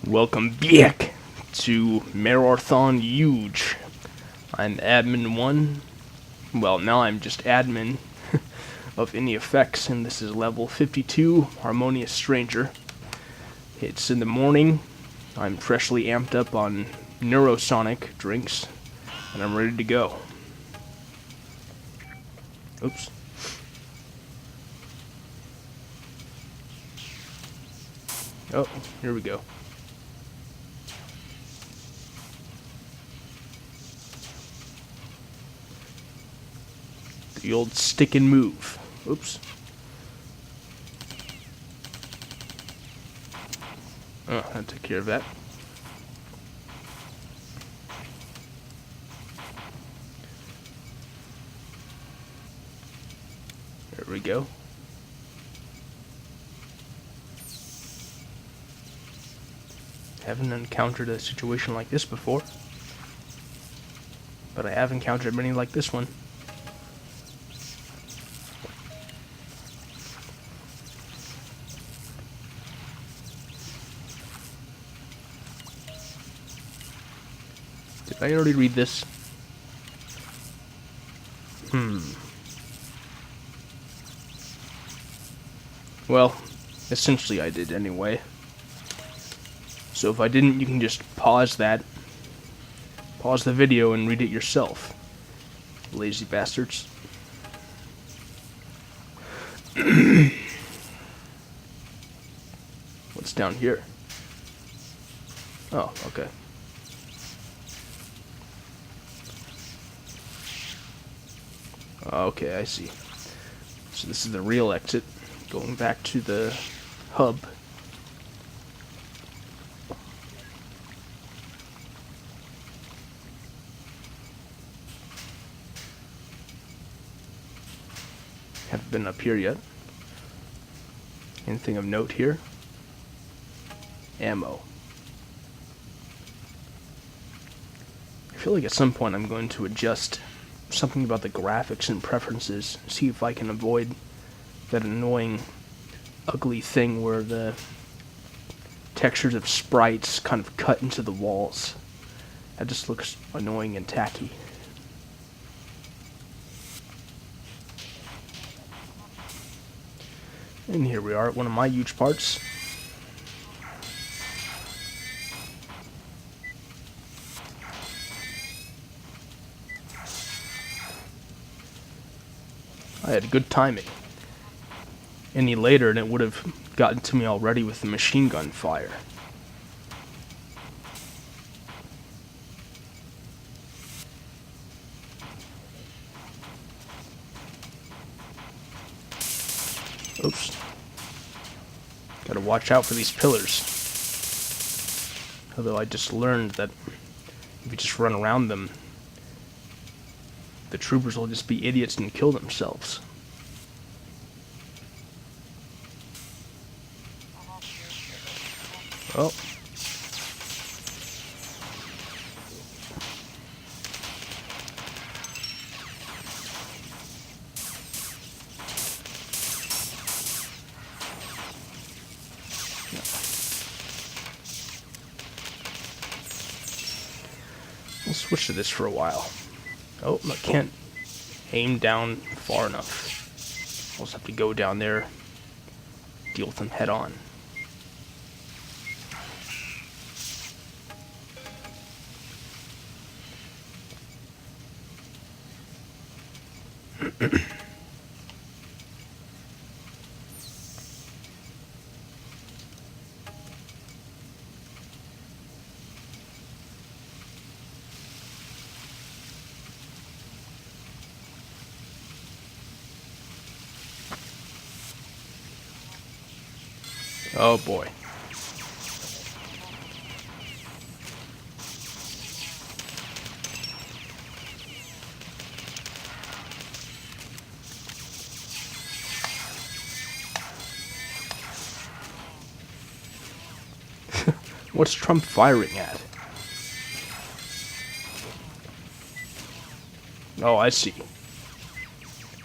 Welcome back to Mararathon Yuge. I'm admin 1. Well, now I'm just admin of any effects, and this is level 52, Harmonious Stranger. It's in the morning. I'm freshly amped up on neurosonic drinks, and I'm ready to go. Oops. Oh, here we go. The old stick and move. Oops. Oh, that took care of that. There we go. Haven't encountered a situation like this before, but I have encountered many like this one. Did I already read this? Well, essentially I did anyway. So if I didn't, you can just pause the video and read it yourself. Lazy bastards. What's down here? Oh, okay. Okay, I see. So this is the real exit, going back to the hub. Haven't been up here yet. Anything of note here? Ammo. I feel like at some point I'm going to adjust something about the graphics and preferences, see if I can avoid that annoying ugly thing where the textures of sprites kind of cut into the walls. That just looks annoying and tacky. And here we are at one of my huge parts. I had good timing. Any later and it would have gotten to me already with the machine gun fire. Oops. Gotta watch out for these pillars. Although I just learned that if you just run around them, the troopers will just be idiots and kill themselves. Oh. We'll switch to this for a while. Oh, I can't aim down far enough. I'll just have to go down there, deal with them head on. Oh boy. What's Trump firing at? Oh, I see.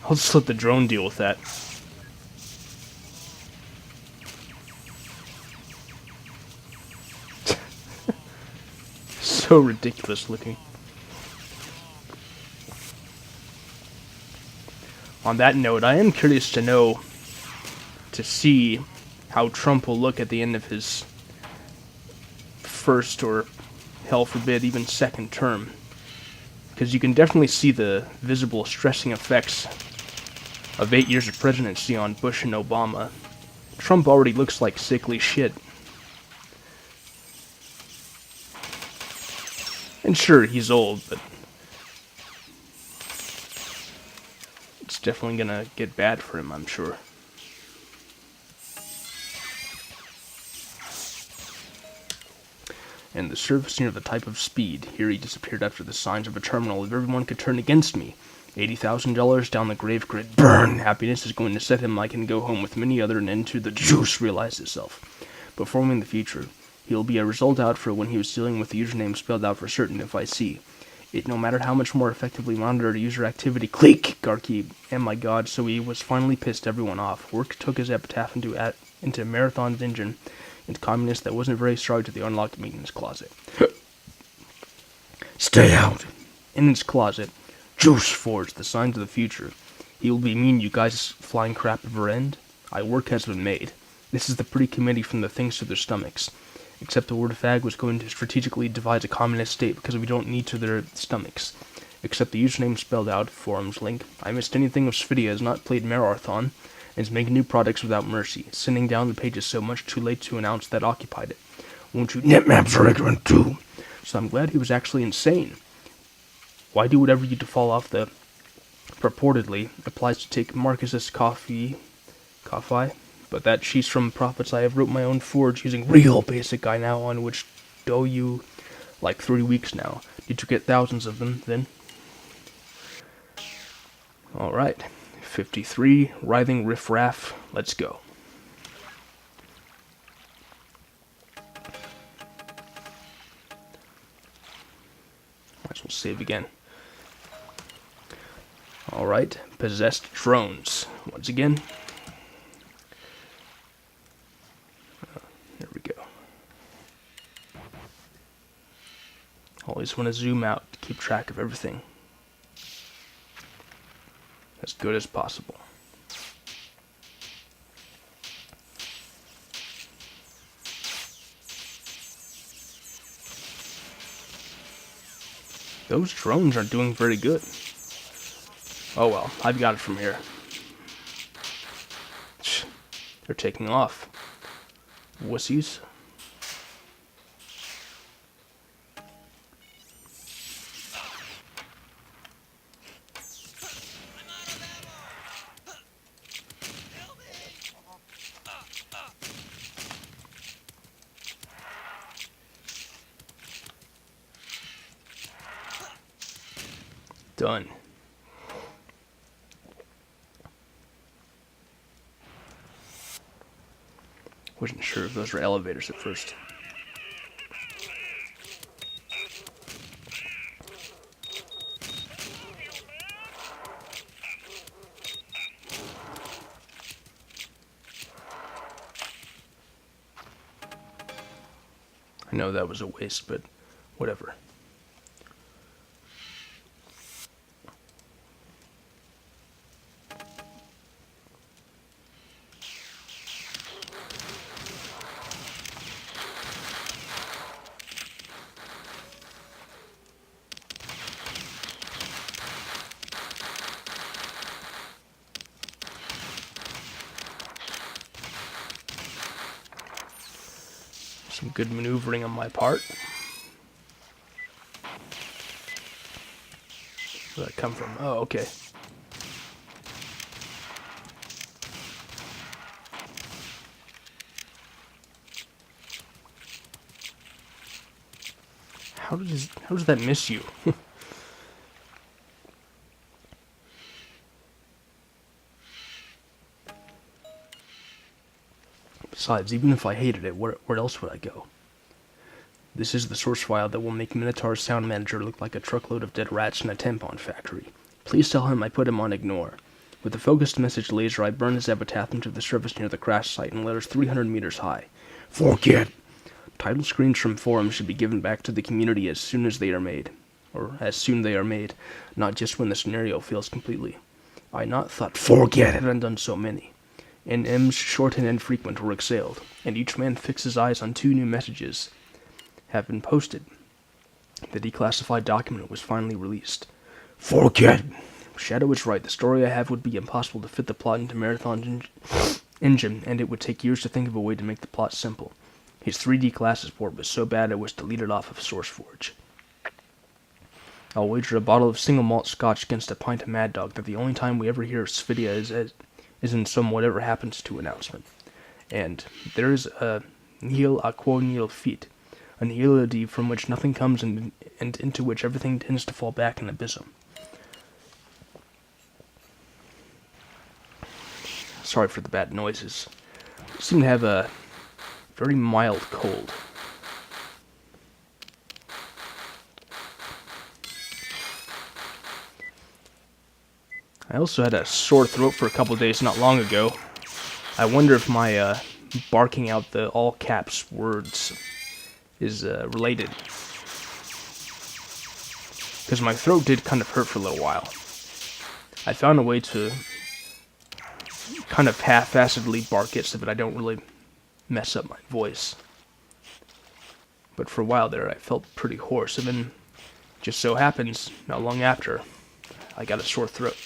I'll just let the drone deal with that. so ridiculous looking. On that note, I am curious to see how Trump will look at the end of his first, or hell forbid, even second term. Because you can definitely see the visible stressing effects of 8 years of presidency on Bush and Obama. Trump already looks like sickly shit. And sure, he's old, but it's definitely gonna get bad for him, I'm sure. And the surface near the type of speed. Here he disappeared after the signs of a terminal. If everyone could turn against me. $80,000 down the grave grid. Burn! Happiness is going to set him. I can go home with many other and into the juice realize itself. But forming the future. He'll be a result out for when he was dealing with the username spelled out for certain if I see it. No matter how much more effectively monitored user activity. Click! Garkey. And my god, so he was finally pissed everyone off. Work took his epitaph into Marathon's engine. Into communist that wasn't very sorry to the unlocked maintenance closet. Stay out! In his closet. Juice forged, the signs of the future. He will be mean you guys flying crap ever end? Work has been made. This is the pretty committee from the things to their stomachs. Except the word fag was going to strategically devise a communist state because we don't need to their stomachs. Except the username spelled out, forums link. I missed anything if Svidia has not played Mararathon, and is making new products without mercy, sending down the pages so much too late to announce that occupied it. Won't you? Netmaps are ignorant too. So I'm glad he was actually insane. Why do whatever you to fall off the purportedly applies to take Marcus's coffee, but that she's from Prophets I have wrote my own forge using real basic guy now on which do you like 3 weeks now. Did you get thousands of them then? Alright. 53, writhing riffraff, let's go. Might as well save again. Alright, possessed drones. Once again. There we go. Always want to zoom out to keep track of everything as good as possible. Those drones aren't doing very good. Oh well, I've got it from here. They're taking off. Wussies. Done. Wasn't sure if those were elevators at first. I know that was a waste, but whatever. Some good maneuvering on my part. Where did that come from? Oh, okay. How does that miss you? Besides, even if I hated it, where else would I go? This is the source file that will make Minotaur's sound manager look like a truckload of dead rats in a tampon factory. Please tell him I put him on ignore. With the focused message laser, I burn his epitaph into the surface near the crash site in letters 300 meters high. Forget. Title screens from forums should be given back to the community as soon as they are made. Or as soon they are made, not just when the scenario fails completely. I not thought forget it and done so many. And M's short and infrequent were exhaled, and each man fixed his eyes on 2 new messages have been posted. The declassified document was finally released. Forget! Shadow is right. The story I have would be impossible to fit the plot into Mararathon's engine, and it would take years to think of a way to make the plot simple. His 3D classes port was so bad it was deleted off of SourceForge. I'll wager a bottle of single malt scotch against a pint of Mad Dog that the only time we ever hear Svidia is in some whatever happens to announcement. And there is a nihil a quo nihil fit, a nihility from which nothing comes and into which everything tends to fall back in abysm. Sorry for the bad noises. I seem to have a very mild cold. I also had a sore throat for a couple of days not long ago. I wonder if my barking out the all caps words is related. Because my throat did kind of hurt for a little while. I found a way to kind of half-assedly bark it so that I don't really mess up my voice. But for a while there I felt pretty hoarse, and then just so happens, not long after, I got a sore throat.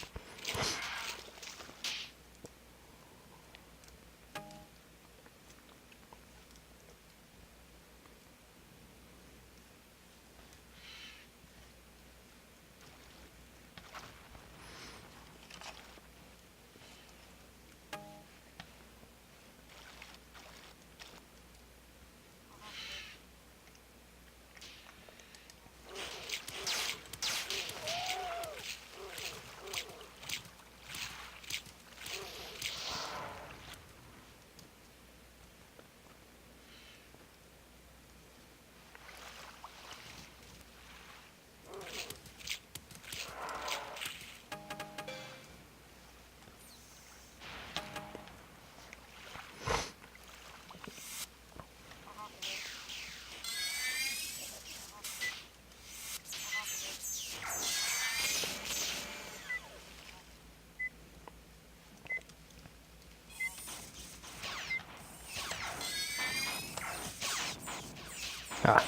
Ah,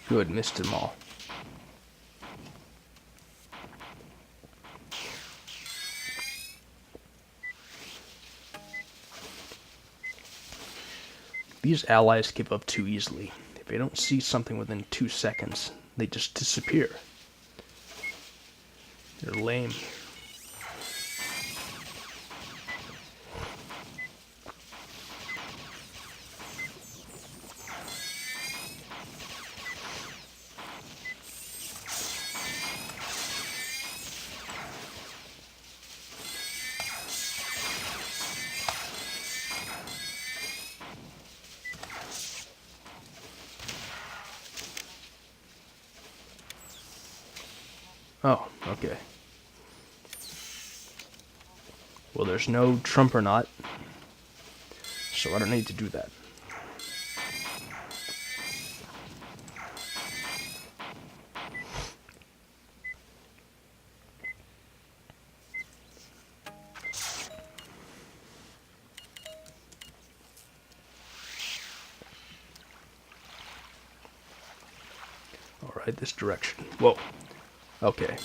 good, missed them all. These allies give up too easily. If they don't see something within 2 seconds, they just disappear. They're lame. Oh, okay. Well, there's no Trump or not, so I don't need to do that. Alright, this direction. Whoa. Okay.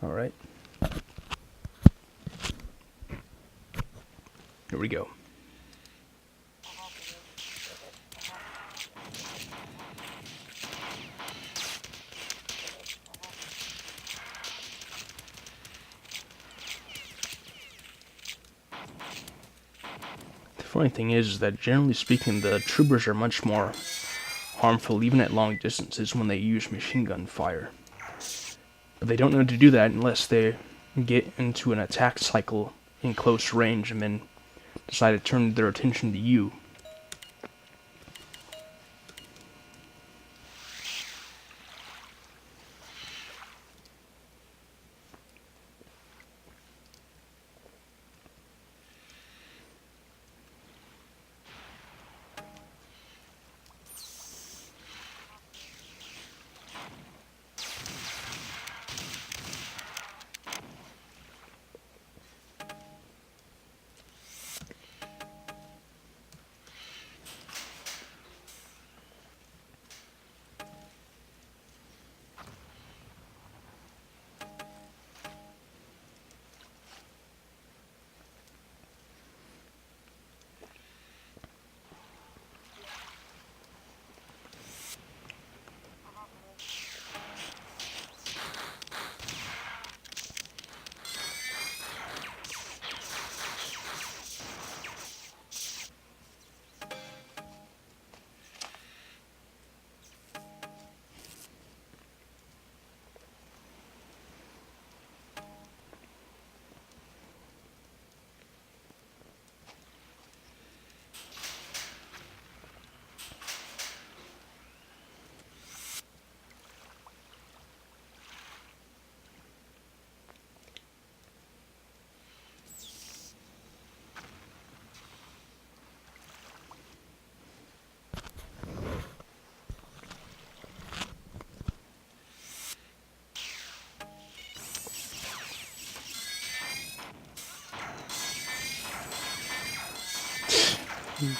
Alright. Here we go. The funny thing is that generally speaking, the troopers are much more harmful even at long distances when they use machine gun fire. But they don't know to do that unless they get into an attack cycle in close range and then decide to turn their attention to you.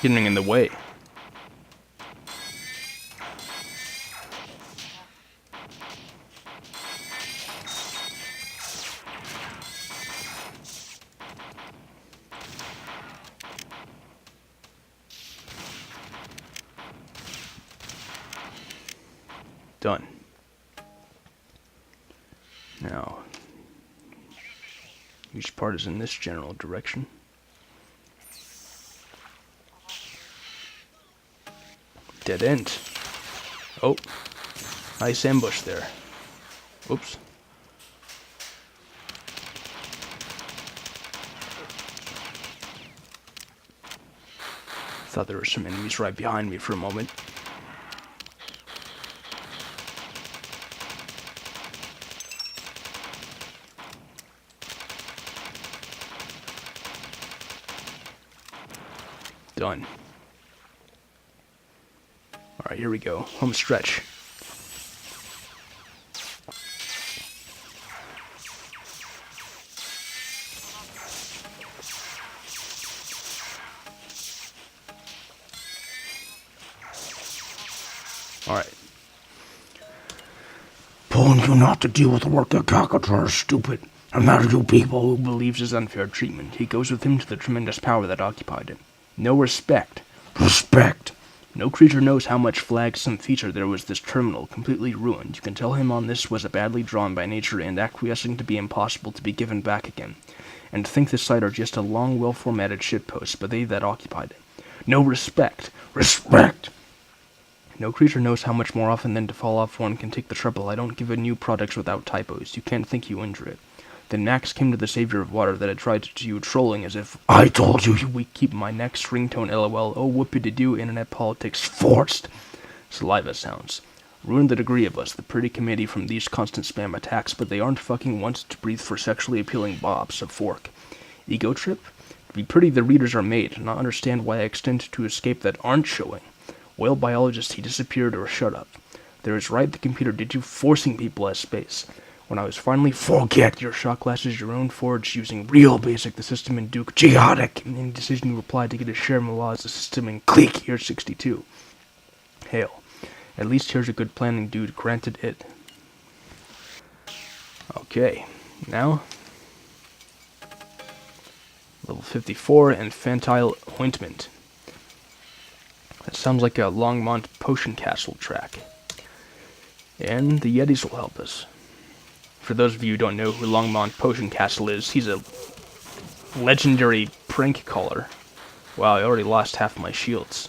Getting in the way. Done. Now, each part is in this general direction. Dead end. Oh, nice ambush there. Oops. Thought there were some enemies right behind me for a moment. Done. Alright, here we go. Home stretch. Alright. Telling you not to deal with the work of caricatures, stupid. I'm not you people Who believes his unfair treatment. He goes with him to the tremendous power that occupied him. No respect. respect. No creature knows how much flag some feature there was this terminal, completely ruined. You can tell him on this was a badly drawn by nature and acquiescing to be impossible to be given back again. And think this site are just a long, well-formatted shitpost, but they that occupied it. No respect. Respect. No creature knows how much more often than to fall off one can take the trouble. I don't give a new products without typos. You can't think you injure it. Then Max came to the savior of water that had tried to you trolling as if I told you. we keep my next ringtone LOL. Oh, whoopie-de-doo, internet politics forced. Saliva sounds. Ruined the degree of us, the pretty committee from these constant spam attacks, but they aren't fucking wanted to breathe for sexually appealing bobs of fork. Ego trip? To be pretty the readers are made, not understand why I extend to escape that aren't showing. Whale biologist, he disappeared or shut up. There is right the computer did you forcing people as space. When I was finally forget your shot glasses, your own forged using real basic, the system in Duke, Chaotic. in any decision you replied to get a share Mullah as the system in click, here's 62. Hail. At least here's a good planning dude, granted it. Okay, Now, level 54, Infantile Ointment. That sounds like a Longmont Potion Castle track. And the Yetis will help us. For those of you who don't know who Longmont Potion Castle is, he's a legendary prank caller. Wow, I already lost half my shields.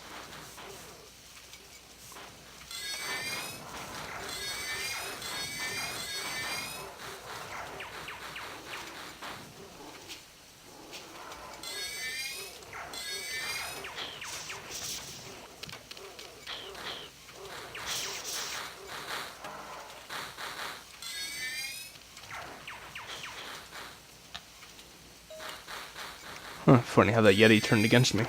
Huh, funny how that Yeti turned against me.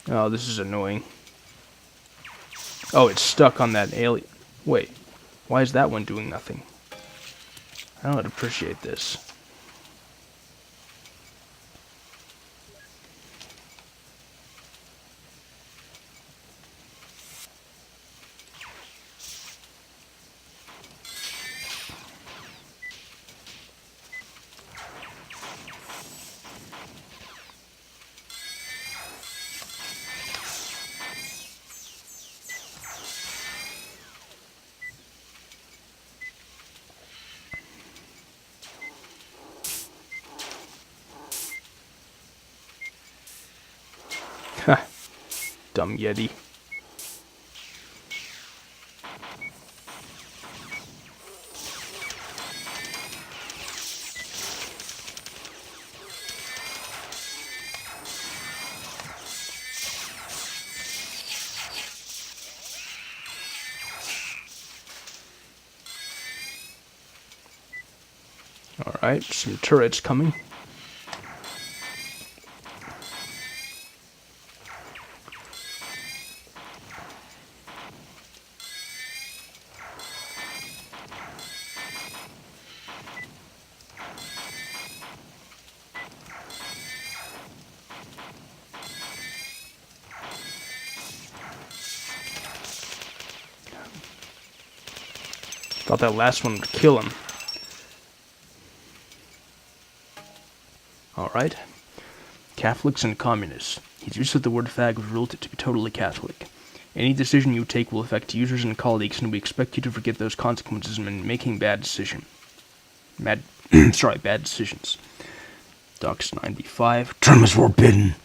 Oh, this is annoying. Oh, it's stuck on that alien. Wait, why is that one doing nothing? I don't appreciate this. Ha! Dumb Yeti. Alright, some turrets coming. Thought that last one would kill him. Alright. Catholics and Communists. His use of the word fag was ruled to be totally Catholic. Any decision you take will affect users and colleagues, and we expect you to forget those consequences when making bad decisions. Bad decisions. Docs 95. Term is forbidden.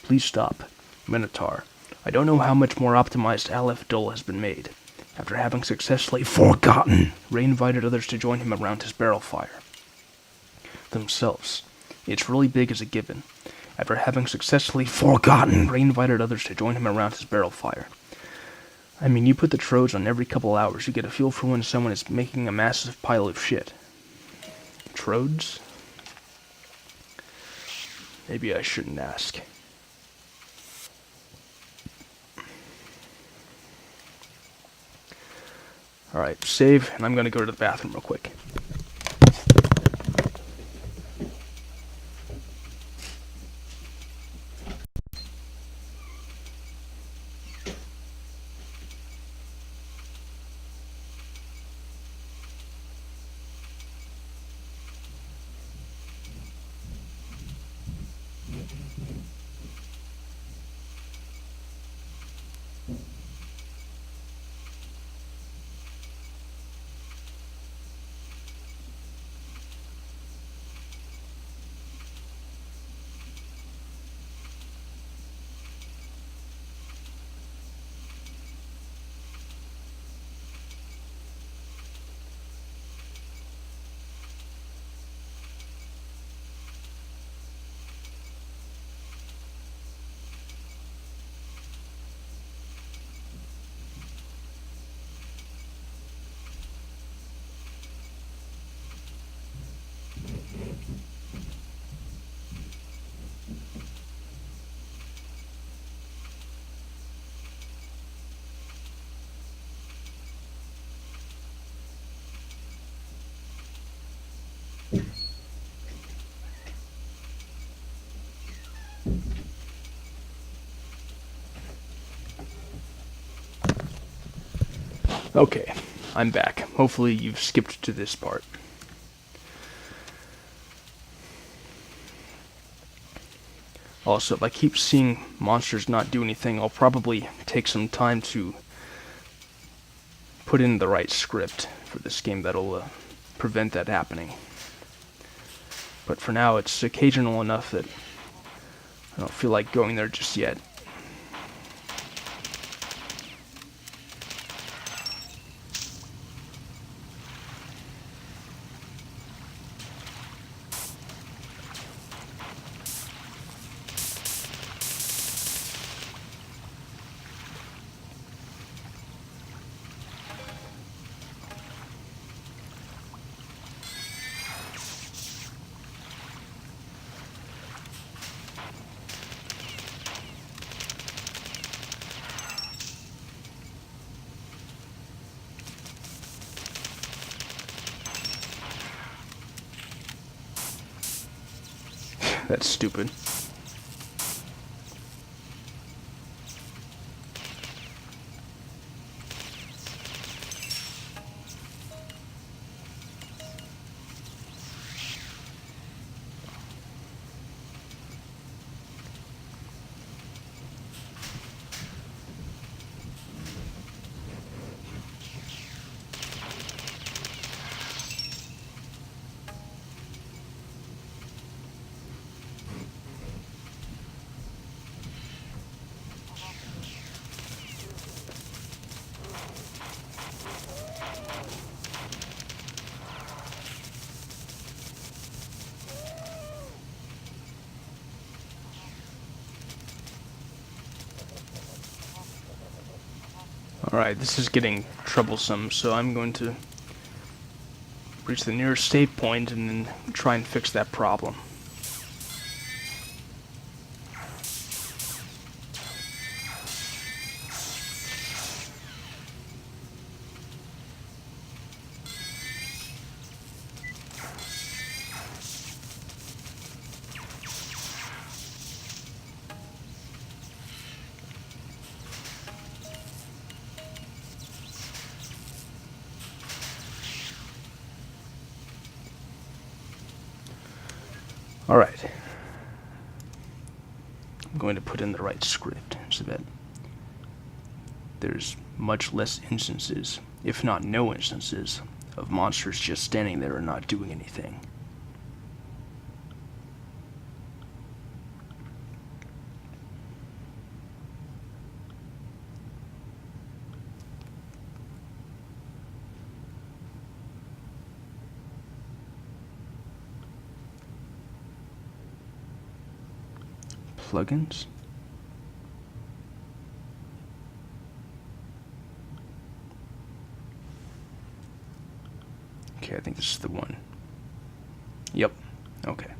Please stop. Minotaur. I don't know how much more optimized Aleph Dul has been made. After having successfully Forgotten. Ray invited others to join him around his barrel fire. Themselves. It's really big as a given. After having successfully Forgotten. Ray invited others to join him around his barrel fire. I mean, you put the Trodes on every couple hours, you get a feel for when someone is making a massive pile of shit. Trodes? Maybe I shouldn't ask. Alright, save, and I'm gonna go to the bathroom real quick. Okay, I'm back. Hopefully you've skipped to this part. Also, if I keep seeing monsters not do anything, I'll probably take some time to put in the right script for this game that'll prevent that happening. But for now, it's occasional enough that I don't feel like going there just yet. That's stupid. Alright, this is getting troublesome, so I'm going to reach the nearest save point and then try and fix that problem. Alright. I'm going to put in the right script so that there's much less instances, if not no instances, of monsters just standing there and not doing anything. Plugins. Okay, I think this is the one. Yep. Okay.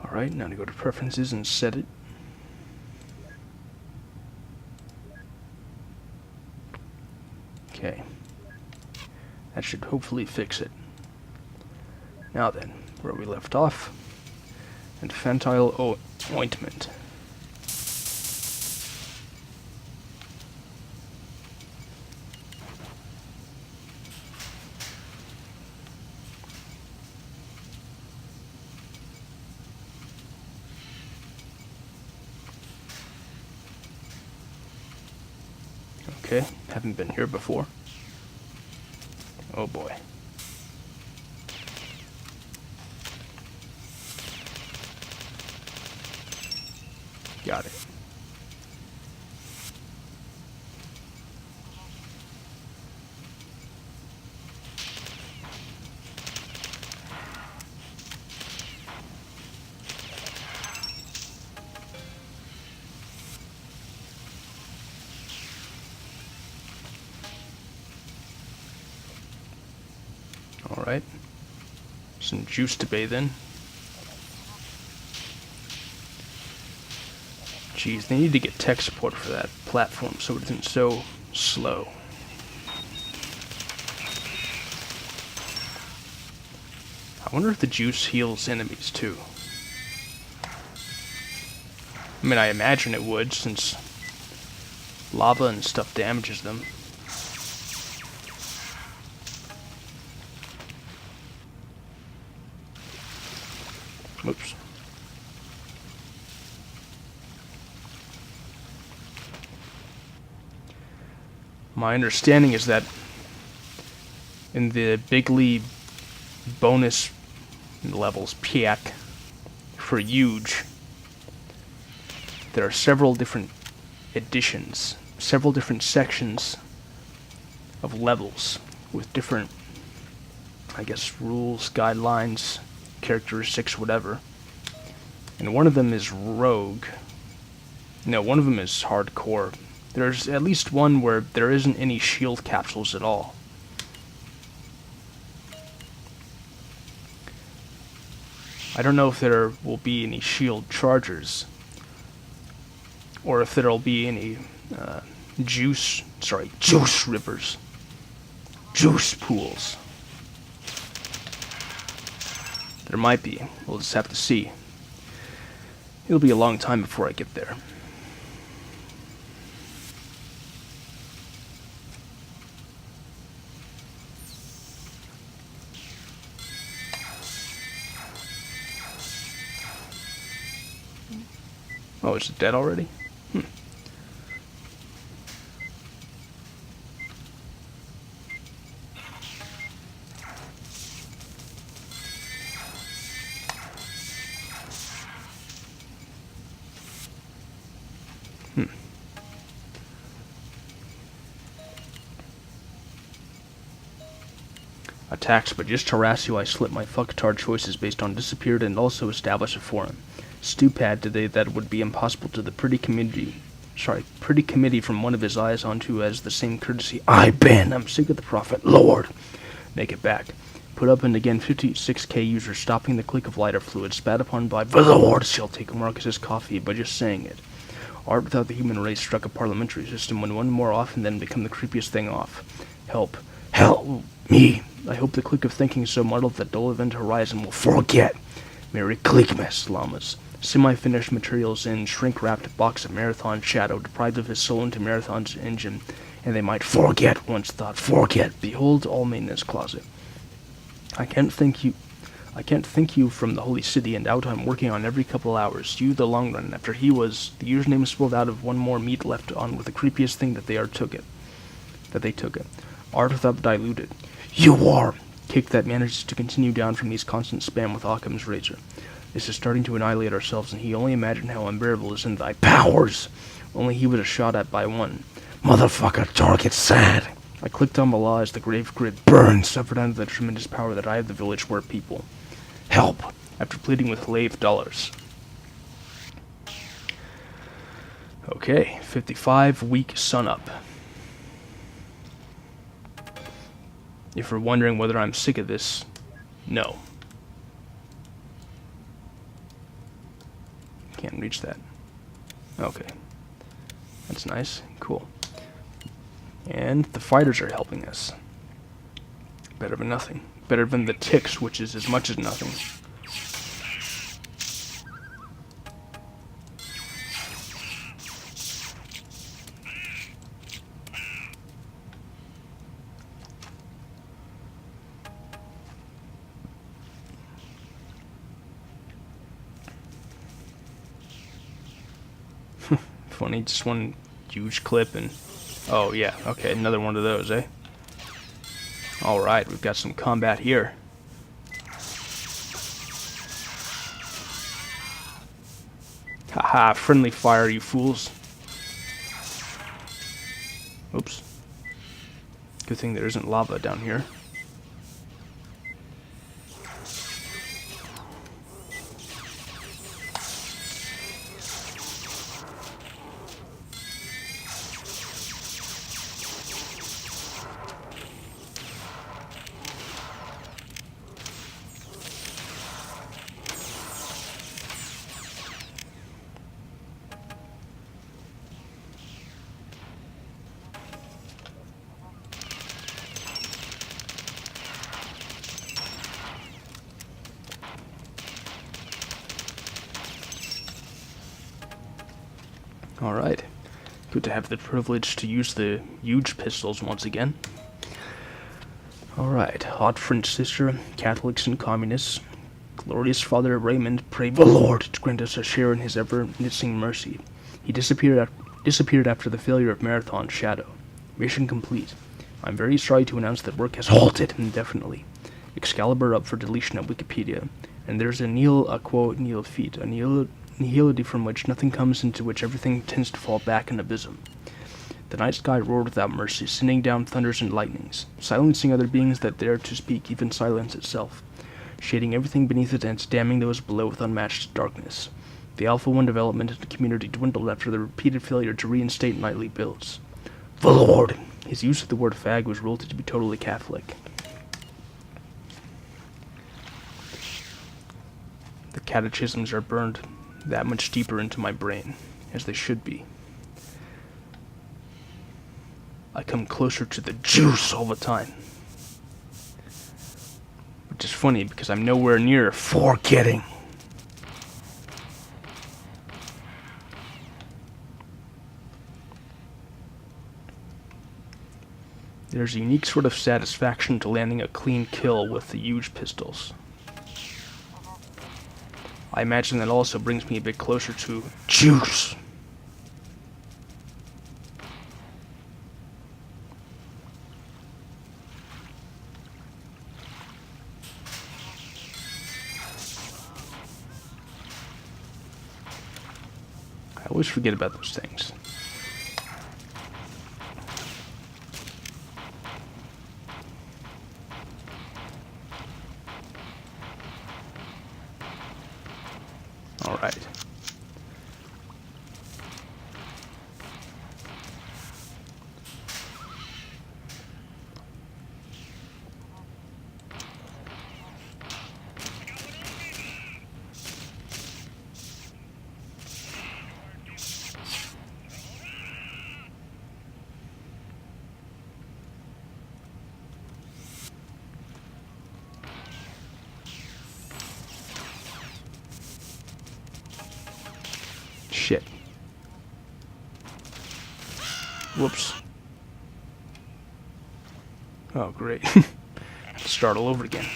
Alright, now to go to preferences and set it. Okay. That should hopefully fix it. Now then, where we left off. Infantile ointment. Okay, haven't been here before. Oh boy. Got it. Alright. Some juice to bathe in. Jeez, they need to get tech support for that platform so it isn't so slow. I wonder if the juice heals enemies too. I mean, I imagine it would, since lava and stuff damages them. Oops. My understanding is that in the Bigly bonus levels, Piak, for Yuge, there are several different editions, several different sections of levels with different, I guess, rules, guidelines, characteristics, whatever. And one of them is Rogue. No, one of them is Hardcore. There's at least one where there isn't any shield capsules at all. I don't know if there will be any shield chargers, or if there'll be any juice rivers, juice pools. There might be. We'll just have to see. It'll be a long time before I get there. Oh, is it dead already? Attacks, but just harass you. I slip my fucktard choices based on disappeared and also establish a forum. Stupad today that would be impossible to the pretty committee from one of his eyes onto as the same courtesy. I'm sick of the prophet, Lord. Make it back. Put up and again 56k users stopping the click of lighter fluid spat upon by the Lord shall take Marcus's coffee by just saying it. Art without the human race struck a parliamentary system when one more often than become the creepiest thing off. Help me. I hope the click of thinking so muddled that dull event horizon will forget. Merry Clickmas, llamas. Semi-finished materials in shrink-wrapped box of Marathon shadow, deprived of his soul into Marathon's engine, and they might forget, once thought, forget. Behold, all maintenance closet. I can't thank you from the holy city, and out I'm working on every couple hours. You, the long run, after he was, the username spilled out of one more meat left on with the creepiest thing that they took it. Art without diluted. You are! Kick that manages to continue down from these constant spam with Occam's razor. This is starting to annihilate ourselves, and he only imagined how unbearable is in thy powers. Only he was a shot at by one. Motherfucker, target sad. I clicked on the law as the grave grid burned, suffered under the tremendous power that I of the village were people. Help! After pleading with lave dollars. Okay, 55-week sunup. If you're wondering whether I'm sick of this, no. Can't reach that. Okay. That's nice. Cool. And the fighters are helping us. Better than nothing. Better than the ticks, which is as much as nothing. Funny, just one huge clip and... Oh, yeah, okay, another one of those, eh? Alright, we've got some combat here. Haha, friendly fire, you fools. Oops. Good thing there isn't lava down here. Alright. Good to have the privilege to use the Yuge pistols once again. Alright. Hot French sister, Catholics and communists. Glorious Father Raymond, pray the Lord to grant us a share in his ever-knitting mercy. He disappeared after the failure of Marathon Shadow. Mission complete. I'm very sorry to announce that work has halted indefinitely. Excalibur up for deletion at Wikipedia. And there's a nihil a quo nihil feat, a nihility from which nothing comes, into which everything tends to fall back in abysm. The night sky roared without mercy, sending down thunders and lightnings, silencing other beings that dared to speak, even silence itself, shading everything beneath it and damning those below with unmatched darkness. The Alpha 1 development in the community dwindled after the repeated failure to reinstate nightly builds. The Lord! His use of the word fag was ruled to be totally Catholic. The catechisms are burned that much deeper into my brain, as they should be. I come closer to the juice all the time. Which is funny, because I'm nowhere near forgetting. There's a unique sort of satisfaction to landing a clean kill with the Yuge pistols. I imagine that also brings me a bit closer to juice. I always forget about those things. All right. Shit. Whoops. Oh, great. Start all over again.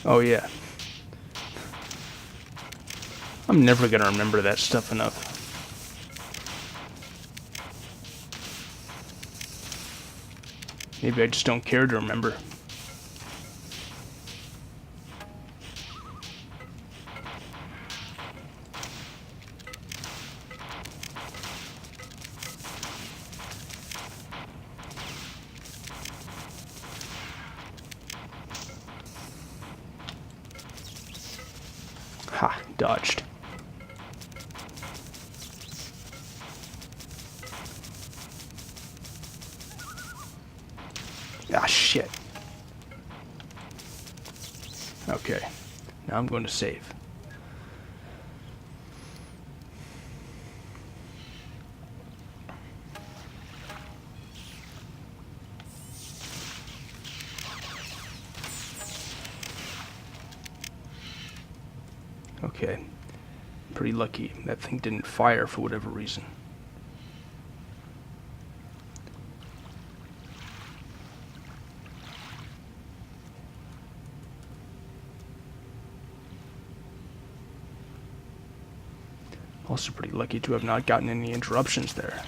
Oh, yeah. I'm never gonna remember that stuff enough. Maybe I just don't care to remember. Ha, dodged. Ah, shit. Okay, now I'm going to save. Okay, pretty lucky that thing didn't fire for whatever reason. Also pretty lucky to have not gotten any interruptions there.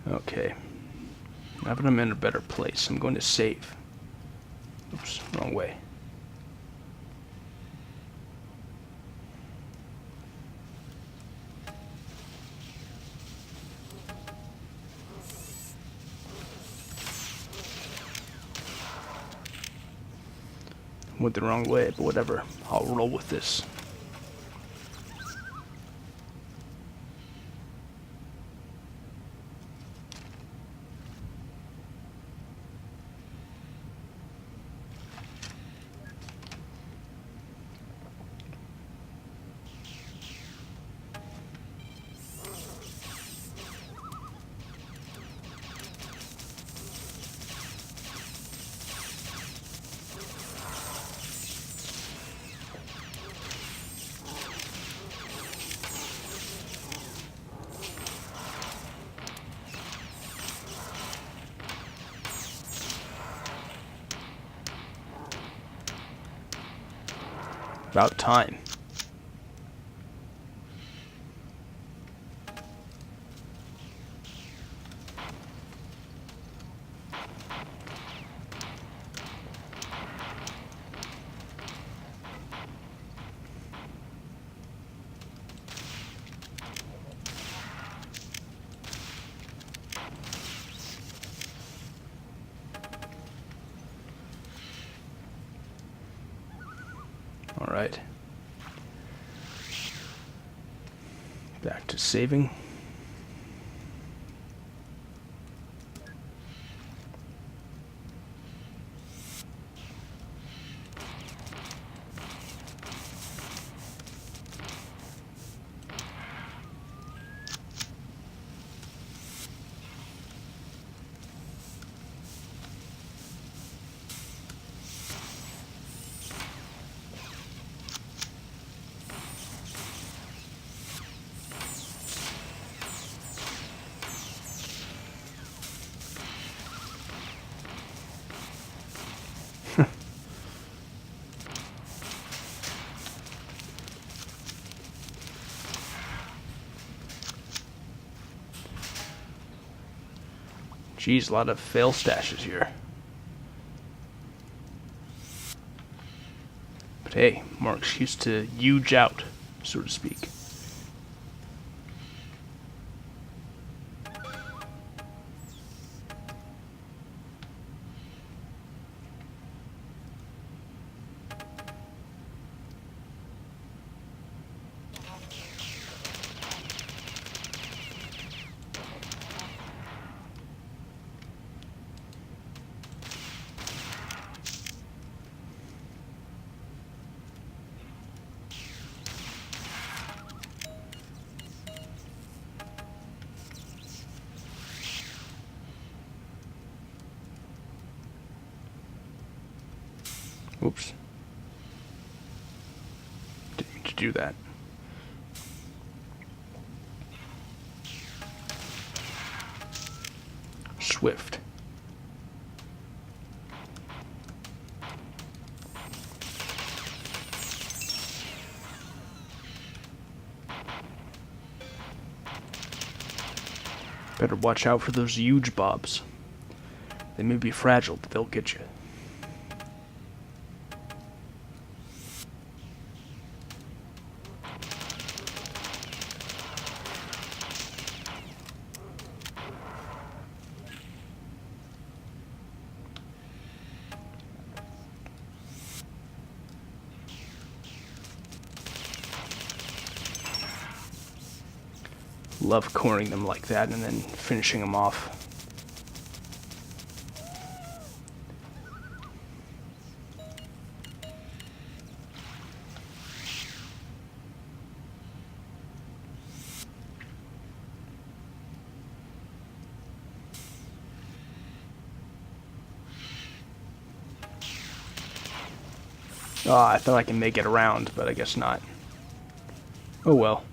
Okay. Now that I'm in a better place, I'm going to save. Oops, wrong way. Went the wrong way, but whatever. I'll roll with this. About time. All right. Back to saving. Geez, a lot of fail stashes here. But hey, more excuse to Yuge out, so to speak. Oops. Didn't mean to do that. Swift. Better watch out for those huge bobs. They may be fragile, but they'll get you. Love cornering them like that and then finishing them off. Oh, I thought I could make it around, but I guess not. Oh well.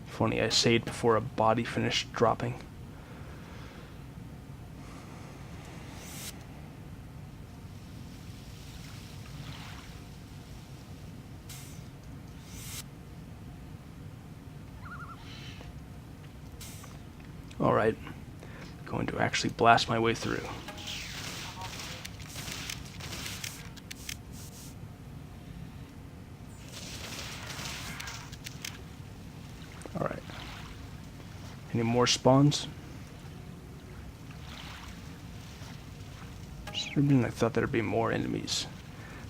Funny, I saved before a body finished dropping. Alright. Going to actually blast my way through. Alright. Any more spawns? For some reason I thought there'd be more enemies,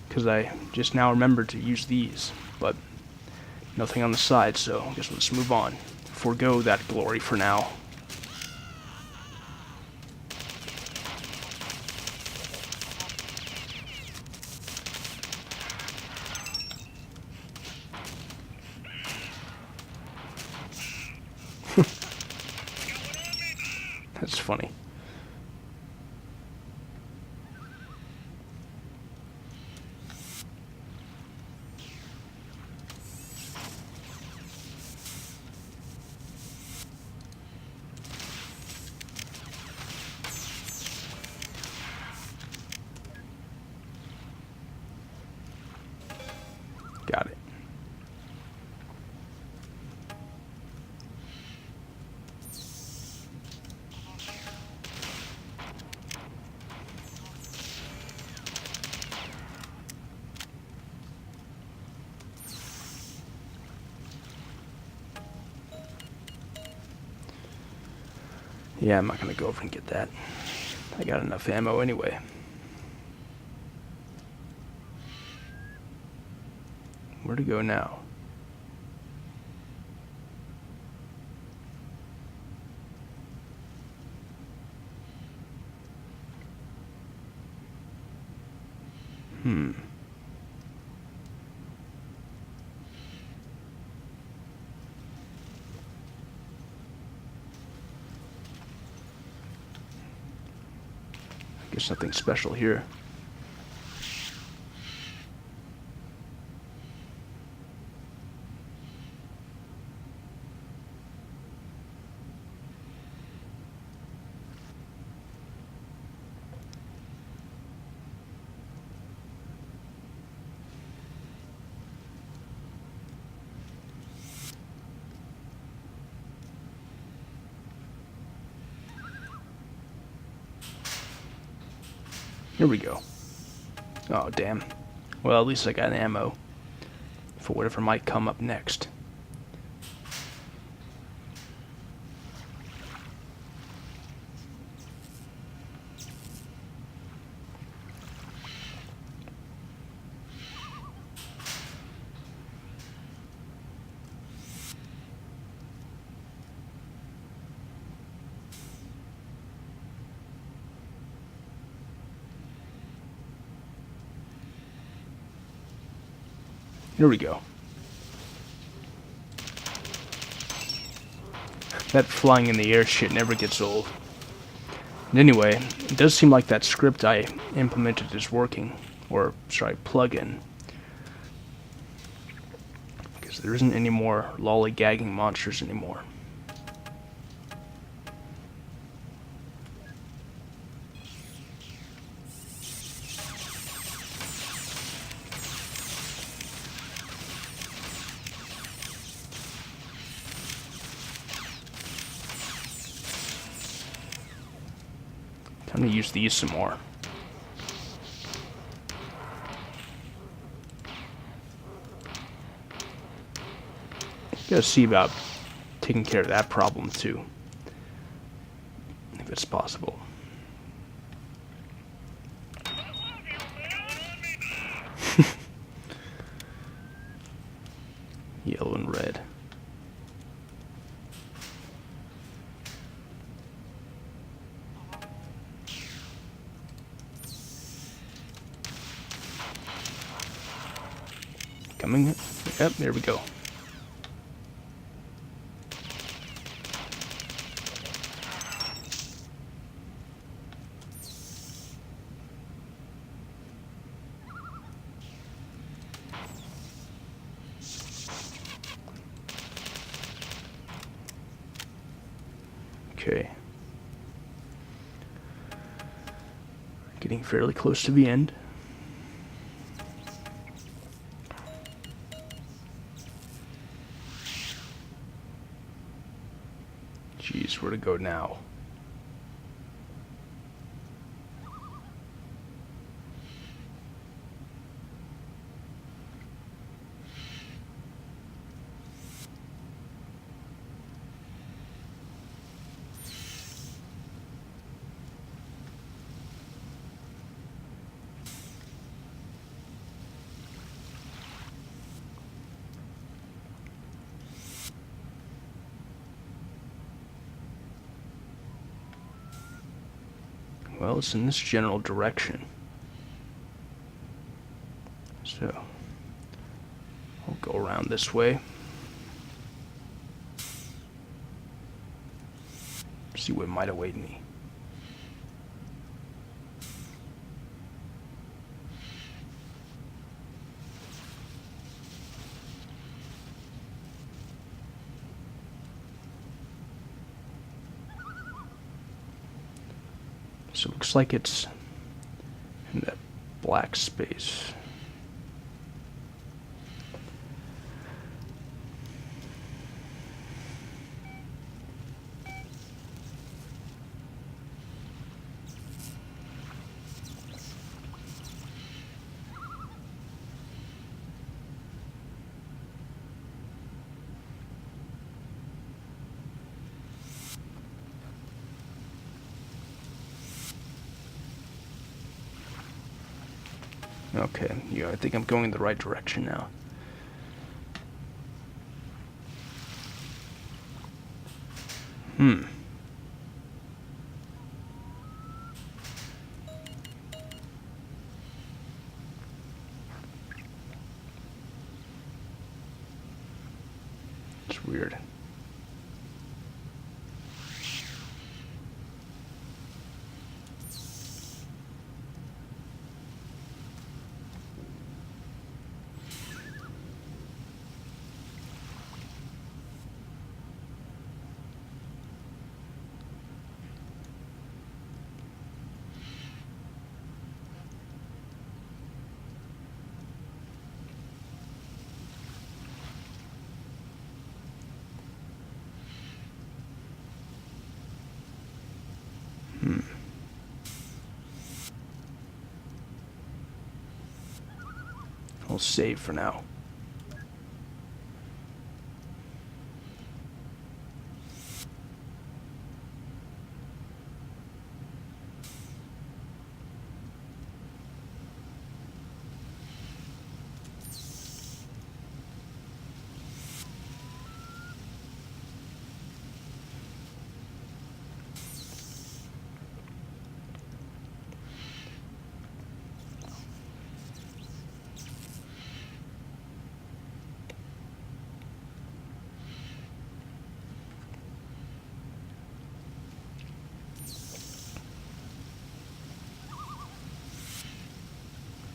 because I just now remembered to use these, but nothing on the side, so I guess let's move on. Forgo that glory for now. That's funny. Got it. Yeah, I'm not gonna go over and get that. I got enough ammo anyway. Where to go now? Guess nothing special here. Here we go. Oh, damn. Well, at least I got ammo for whatever might come up next. Here we go. That flying in the air shit never gets old. And anyway, it does seem like that script I implemented is working. Or, sorry, plugin. Because there isn't any more lollygagging monsters anymore. Time to use these some more. Gotta see about taking care of that problem too, if it's possible. Yellow and red. Coming. Yep, there we go. Okay. Getting fairly close to the end. Jeez, to go now? Well, it's in this general direction. So, I'll go around this way. See what might await me. So it looks like it's in that black space. Okay, yeah, I think I'm going in the right direction now. It's weird. I'll save for now.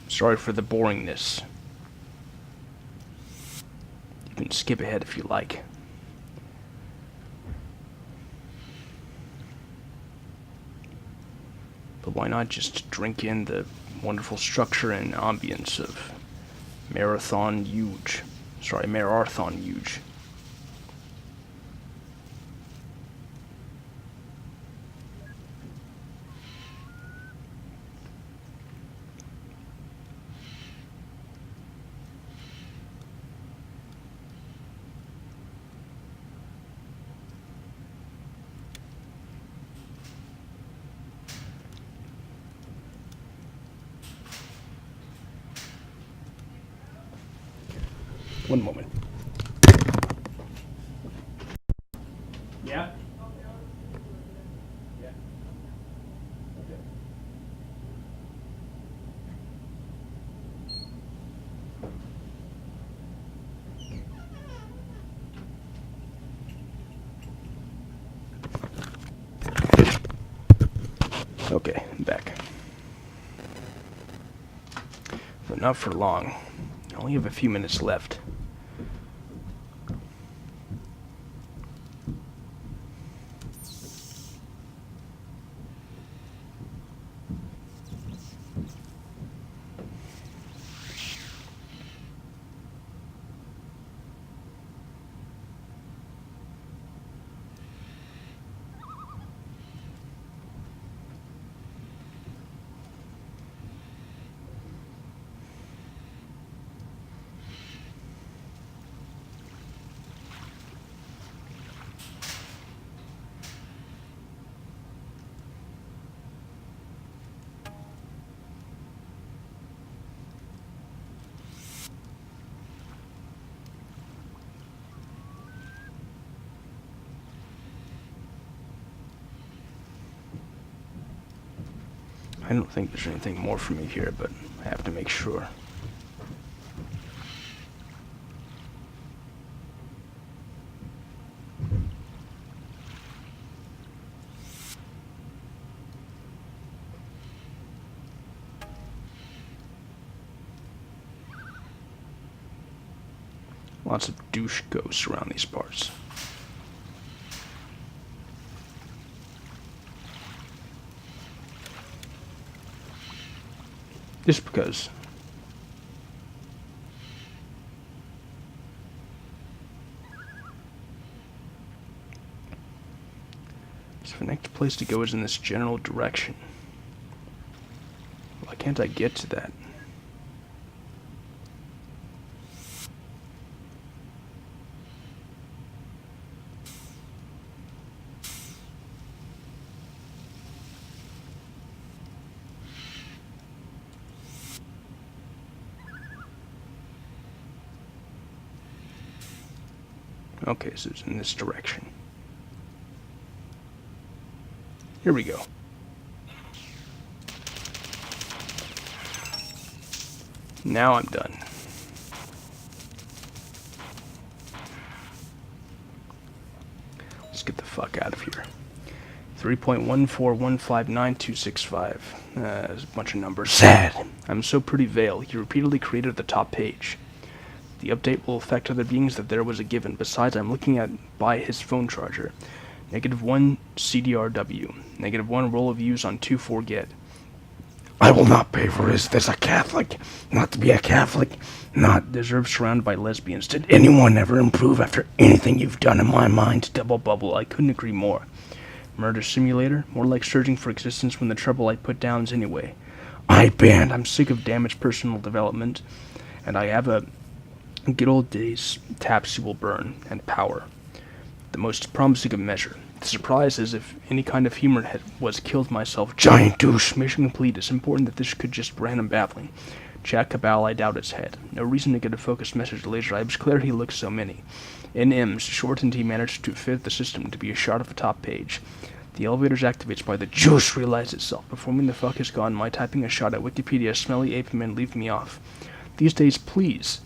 Sorry for the boringness. You can skip ahead if you like. But why not just drink in the wonderful structure and ambience of Mararathon Yuge. Mararathon Yuge. One moment. Yeah? Yeah. Okay, I'm back. But not for long. I only have a few minutes left. I don't think there's anything more for me here, but I have to make sure. Lots of douche ghosts around these parts. Just because. So the next place to go is in this general direction. Why can't I get to that? Okay, so it's in this direction. Here we go. Now I'm done. Let's get the fuck out of here. 3.14159.265. There's a bunch of numbers. Sad. I'm so pretty Vale. He repeatedly created the top page. The update will affect other beings that there was a given. Besides, I'm looking at by his phone charger. -1 CDRW. -1 roll of views on 2 forget. I will not pay for this a Catholic. Not to be a Catholic. Not. Deserve surrounded by lesbians. Did anyone ever improve after anything you've done in my mind? Double bubble. I couldn't agree more. Murder simulator? More like searching for existence when the trouble I put down is anyway. And I'm sick of damaged personal development. And I have a good old days taps you will burn, and power. The most promising of measure. The surprise is if any kind of humor was killed myself. Giant douche. Mission complete. It's important that this could just random babbling. Chat Cabal, I doubt its head. No reason to get a focused message later. I was clear he looks so many. NMs, shortened he managed to fit the system to be a shot of the top page. The elevators activates by the juice realized itself. Performing the fuck is gone. My typing a shot at Wikipedia. Smelly ape men leave me off. These days, please.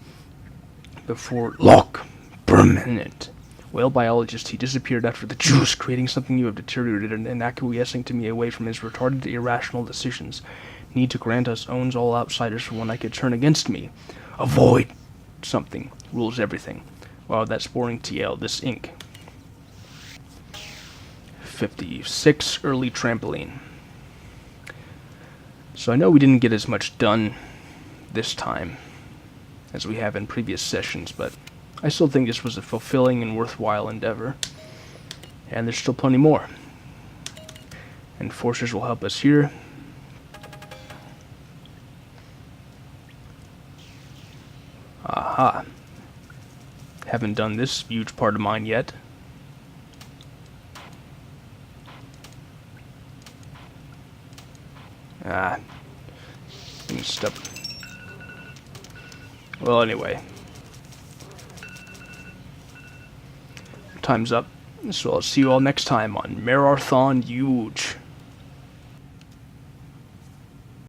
Before Look. permanent. Whale biologist, he disappeared after the juice, creating something you have deteriorated and acquiescing to me away from his retarded, irrational decisions. Need to grant us owns all outsiders for when I could turn against me. Avoid something. Rules everything. Wow, that's boring TL. This ink. 56 early trampoline. So I know we didn't get as much done this time as we have in previous sessions, but I still think this was a fulfilling and worthwhile endeavor. And there's still plenty more. Enforcers will help us here. Aha. Haven't done this huge part of mine yet. Step. Well, anyway. Time's up. So I'll see you all next time on Mararathon Yuge.